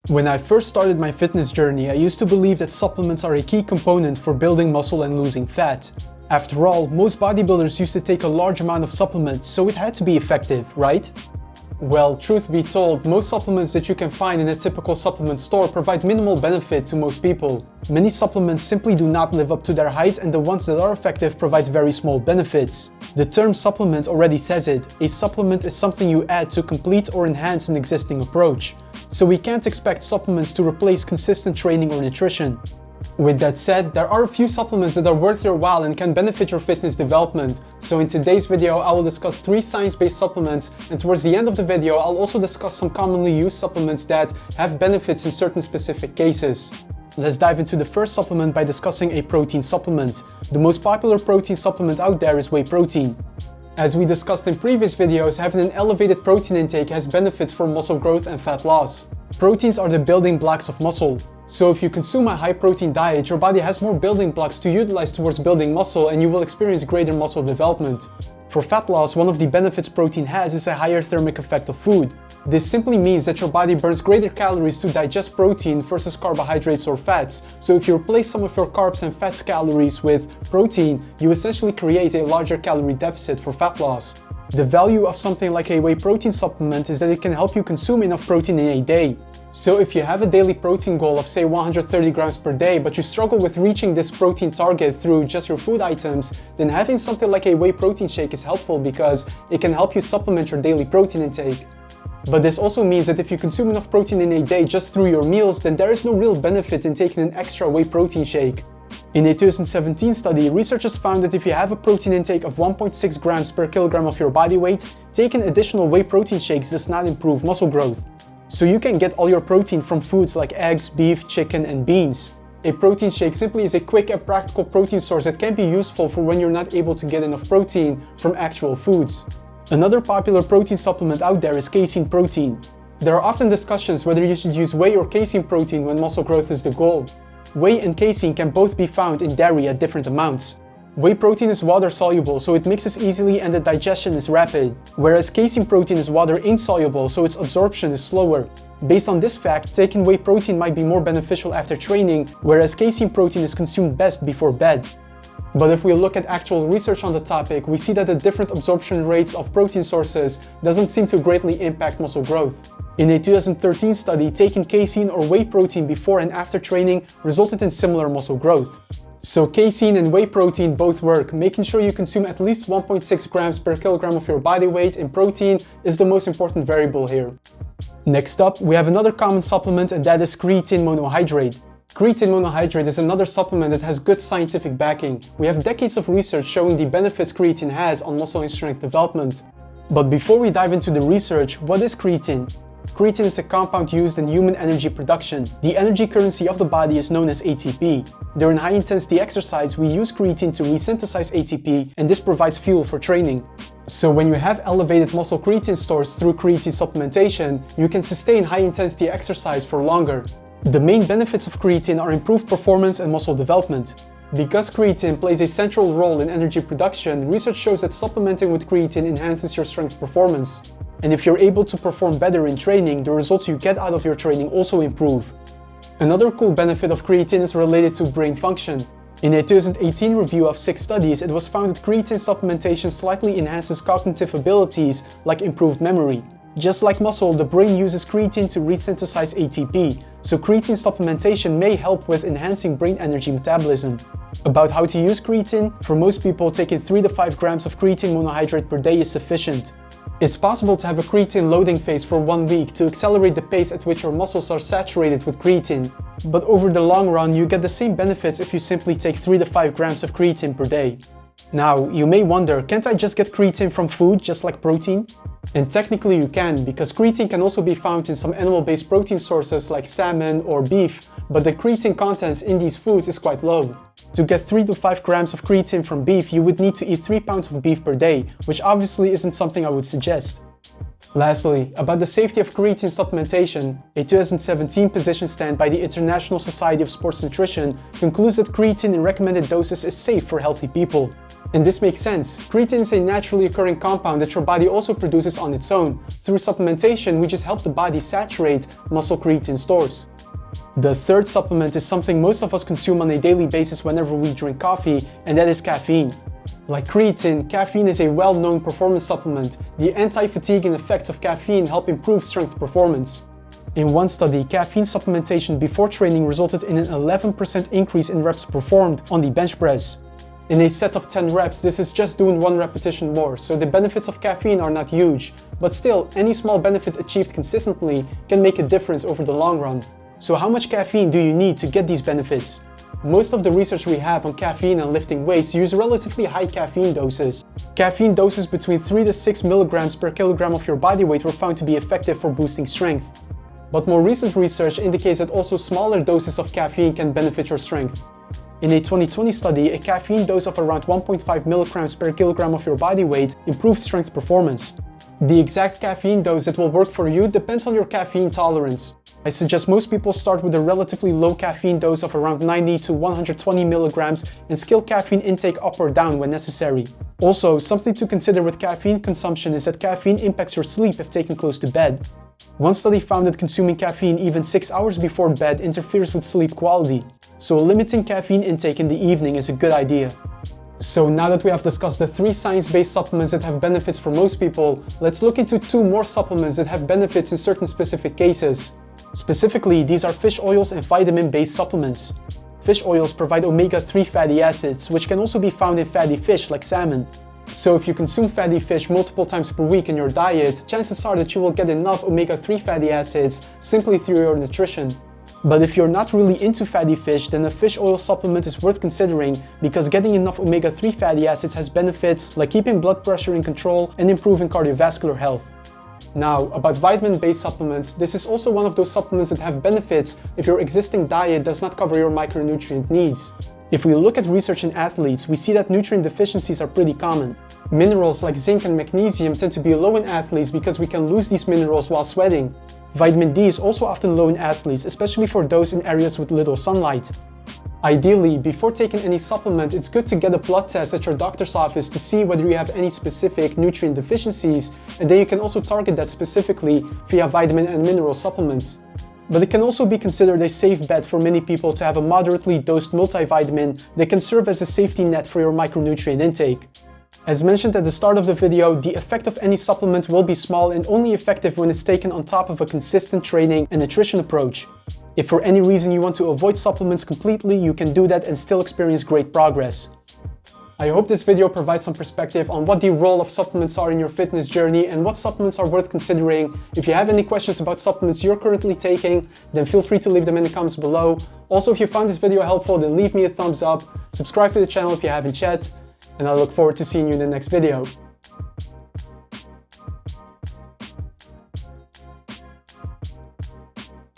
When I first started my fitness journey, I used to believe that supplements are a key component for building muscle and losing fat. After all, most bodybuilders used to take a large amount of supplements, so it had to be effective, right? Well, truth be told, most supplements that you can find in a typical supplement store provide minimal benefit to most people. Many supplements simply do not live up to their hype, and the ones that are effective provide very small benefits. The term supplement already says it. A supplement is something you add to complete or enhance an existing approach. So we can't expect supplements to replace consistent training or nutrition. With that said, there are a few supplements that are worth your while and can benefit your fitness development. So in today's video, I will discuss 3 science-based supplements, and towards the end of the video, I'll also discuss some commonly used supplements that have benefits in certain specific cases. Let's dive into the first supplement by discussing a protein supplement. The most popular protein supplement out there is whey protein. As we discussed in previous videos, having an elevated protein intake has benefits for muscle growth and fat loss. Proteins are the building blocks of muscle. So if you consume a high protein diet, your body has more building blocks to utilize towards building muscle, and you will experience greater muscle development. For fat loss, one of the benefits protein has is a higher thermic effect of food. This simply means that your body burns greater calories to digest protein versus carbohydrates or fats. So if you replace some of your carbs and fats calories with protein, you essentially create a larger calorie deficit for fat loss. The value of something like a whey protein supplement is that it can help you consume enough protein in a day. So if you have a daily protein goal of say 130 grams per day, but you struggle with reaching this protein target through just your food items, then having something like a whey protein shake is helpful because it can help you supplement your daily protein intake. But this also means that if you consume enough protein in a day just through your meals, then there is no real benefit in taking an extra whey protein shake. In a 2017 study, researchers found that if you have a protein intake of 1.6 grams per kilogram of your body weight, taking additional whey protein shakes does not improve muscle growth. So you can get all your protein from foods like eggs, beef, chicken, and beans. A protein shake simply is a quick and practical protein source that can be useful for when you're not able to get enough protein from actual foods. Another popular protein supplement out there is casein protein. There are often discussions whether you should use whey or casein protein when muscle growth is the goal. Whey and casein can both be found in dairy at different amounts. Whey protein is water soluble, so it mixes easily and the digestion is rapid, whereas casein protein is water insoluble, so its absorption is slower. Based on this fact, taking whey protein might be more beneficial after training, whereas casein protein is consumed best before bed. But if we look at actual research on the topic, we see that the different absorption rates of protein sources doesn't seem to greatly impact muscle growth. In a 2013 study, taking casein or whey protein before and after training resulted in similar muscle growth. So casein and whey protein both work. Making sure you consume at least 1.6 grams per kilogram of your body weight in protein is the most important variable here. Next up, we have another common supplement, and that is creatine monohydrate. Creatine monohydrate is another supplement that has good scientific backing. We have decades of research showing the benefits creatine has on muscle and strength development. But before we dive into the research, what is creatine? Creatine is a compound used in human energy production. The energy currency of the body is known as ATP. During high-intensity exercise, we use creatine to resynthesize ATP, and this provides fuel for training. So when you have elevated muscle creatine stores through creatine supplementation, you can sustain high-intensity exercise for longer. The main benefits of creatine are improved performance and muscle development. Because creatine plays a central role in energy production, research shows that supplementing with creatine enhances your strength performance. And if you're able to perform better in training, the results you get out of your training also improve. Another cool benefit of creatine is related to brain function. In a 2018 review of 6 studies, it was found that creatine supplementation slightly enhances cognitive abilities like improved memory. Just like muscle, the brain uses creatine to resynthesize ATP, so creatine supplementation may help with enhancing brain energy metabolism. About how to use creatine, for most people, taking 3 to 5 grams of creatine monohydrate per day is sufficient. It's possible to have a creatine loading phase for 1 week to accelerate the pace at which your muscles are saturated with creatine. But over the long run, you get the same benefits if you simply take 3 to 5 grams of creatine per day. Now, you may wonder, can't I just get creatine from food just like protein? And technically you can, because creatine can also be found in some animal-based protein sources like salmon or beef, but the creatine contents in these foods is quite low. To get 3 to 5 grams of creatine from beef, you would need to eat 3 pounds of beef per day, which obviously isn't something I would suggest. Lastly, about the safety of creatine supplementation, a 2017 position stand by the International Society of Sports Nutrition concludes that creatine in recommended doses is safe for healthy people. And this makes sense. Creatine is a naturally occurring compound that your body also produces on its own. Through supplementation, we just help the body saturate muscle creatine stores. The third supplement is something most of us consume on a daily basis whenever we drink coffee, and that is caffeine. Like creatine, caffeine is a well-known performance supplement. The anti-fatiguing effects of caffeine help improve strength performance. In one study, caffeine supplementation before training resulted in an 11% increase in reps performed on the bench press. In a set of 10 reps, this is just doing one repetition more, so the benefits of caffeine are not huge. But still, any small benefit achieved consistently can make a difference over the long run. So how much caffeine do you need to get these benefits? Most of the research we have on caffeine and lifting weights use relatively high caffeine doses. Caffeine doses between 3 to 6 milligrams per kilogram of your body weight were found to be effective for boosting strength. But more recent research indicates that also smaller doses of caffeine can benefit your strength. In a 2020 study, a caffeine dose of around 1.5 milligrams per kilogram of your body weight improved strength performance. The exact caffeine dose that will work for you depends on your caffeine tolerance. I suggest most people start with a relatively low caffeine dose of around 90 to 120 milligrams and scale caffeine intake up or down when necessary. Also, something to consider with caffeine consumption is that caffeine impacts your sleep if taken close to bed. One study found that consuming caffeine even 6 hours before bed interferes with sleep quality, so limiting caffeine intake in the evening is a good idea. So now that we have discussed the 3 science-based supplements that have benefits for most people, let's look into 2 more supplements that have benefits in certain specific cases. Specifically, these are fish oils and vitamin-based supplements. Fish oils provide omega-3 fatty acids, which can also be found in fatty fish like salmon. So if you consume fatty fish multiple times per week in your diet, chances are that you will get enough omega-3 fatty acids simply through your nutrition. But if you're not really into fatty fish, then a fish oil supplement is worth considering because getting enough omega-3 fatty acids has benefits like keeping blood pressure in control and improving cardiovascular health. Now, about vitamin-based supplements, this is also one of those supplements that have benefits if your existing diet does not cover your micronutrient needs. If we look at research in athletes, we see that nutrient deficiencies are pretty common. Minerals like zinc and magnesium tend to be low in athletes because we can lose these minerals while sweating. Vitamin D is also often low in athletes, especially for those in areas with little sunlight. Ideally, before taking any supplement, it's good to get a blood test at your doctor's office to see whether you have any specific nutrient deficiencies, and then you can also target that specifically via vitamin and mineral supplements. But it can also be considered a safe bet for many people to have a moderately dosed multivitamin that can serve as a safety net for your micronutrient intake. As mentioned at the start of the video, the effect of any supplement will be small and only effective when it's taken on top of a consistent training and nutrition approach. If for any reason you want to avoid supplements completely, you can do that and still experience great progress. I hope this video provides some perspective on what the role of supplements are in your fitness journey and what supplements are worth considering. If you have any questions about supplements you're currently taking, then feel free to leave them in the comments below. Also, if you found this video helpful, then leave me a thumbs up, subscribe to the channel if you haven't yet, and I look forward to seeing you in the next video.